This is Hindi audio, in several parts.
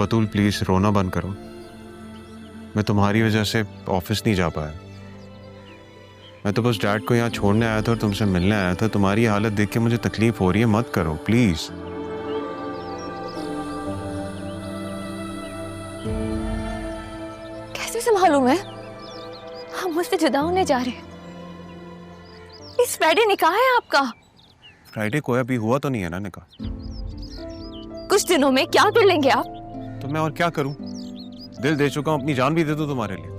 बतूल प्लीज रोना बंद करो। मैं तुम्हारी वजह से ऑफिस नहीं जा पाया। मैं तो बस डैड को यहाँ छोड़ने आया था और तुमसे मिलने आया था। तुम्हारी हालत देख के मुझे तकलीफ हो रही है, मत करो प्लीज। कैसे संभालूं मैं? हम मुझसे जुदा होने जा रहे हैं। इस फ्राइडे निकाह है आपका। फ्राइडे को अभी हुआ तो नहीं है ना निकाह? कुछ दिनों में क्या कर लेंगे आप? तो मैं और क्या करूं? दिल दे चुका हूं, अपनी जान भी दे दूं तुम्हारे लिए।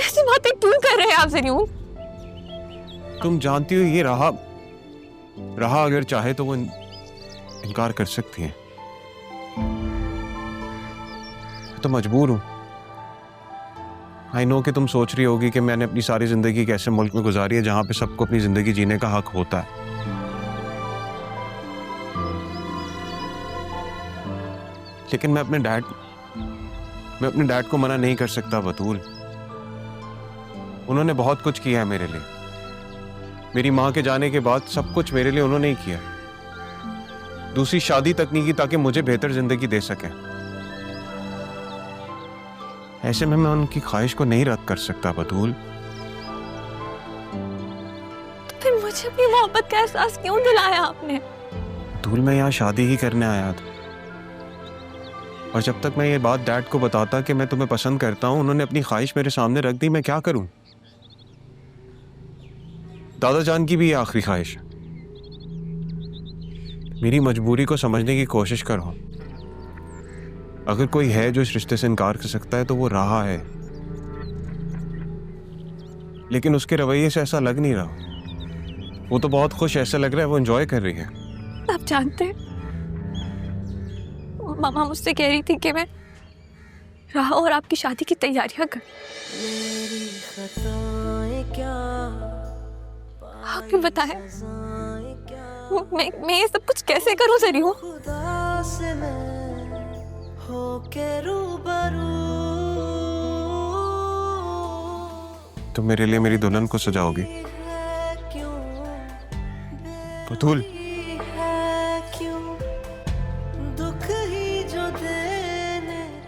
ऐसी बातें क्यों कर रहे हैं आप ज़रियून? तुम जानती हो ये रहा अगर चाहे तो वो इनकार कर सकती है। तो मजबूर हूं। आई नो कि तुम सोच रही होगी कि मैंने अपनी सारी जिंदगी कैसे मुल्क में गुजारी है जहां पे सबको अपनी जिंदगी जीने का हक होता है। लेकिन मैं अपने डैड को मना नहीं कर सकता बतूल। उन्होंने बहुत कुछ किया है मेरे लिए। मेरी माँ के जाने के बाद सब कुछ मेरे लिए उन्होंने ही किया। दूसरी शादी तक नहीं की ताकि मुझे बेहतर जिंदगी दे सकें। ऐसे में मैं उनकी ख्वाहिश को नहीं रद्द कर सकता बतूल। तो फिर मुझे अपनी मोहब्बत का एहसास क्यों दिलाया आपने? बतूल मैं यहाँ शादी ही करने आया था और जब तक मैं ये बात डैड को बताता कि मैं तुम्हें पसंद करता हूँ, उन्होंने अपनी ख्वाहिश मेरे सामने रख दी। मैं क्या करूं? दादा जान की भी ये आखिरी ख्वाहिश है। मेरी मजबूरी को समझने की कोशिश करो। अगर कोई है जो इस रिश्ते से इनकार कर सकता है तो वो राहा है, लेकिन उसके रवैये से ऐसा लग नहीं रहा। वो तो बहुत खुश ऐसा लग रहा है वो एंजॉय कर रही है। आप जानते हैं, मामा मुझसे कह रही थी कि मैं राह और आपकी शादी की तैयारियां कर। आप ही बताएं, मैं ये सब कुछ कैसे करूं ज़रियून? तुम मेरे लिए मेरी दुल्हन को सजाओगी बतूल?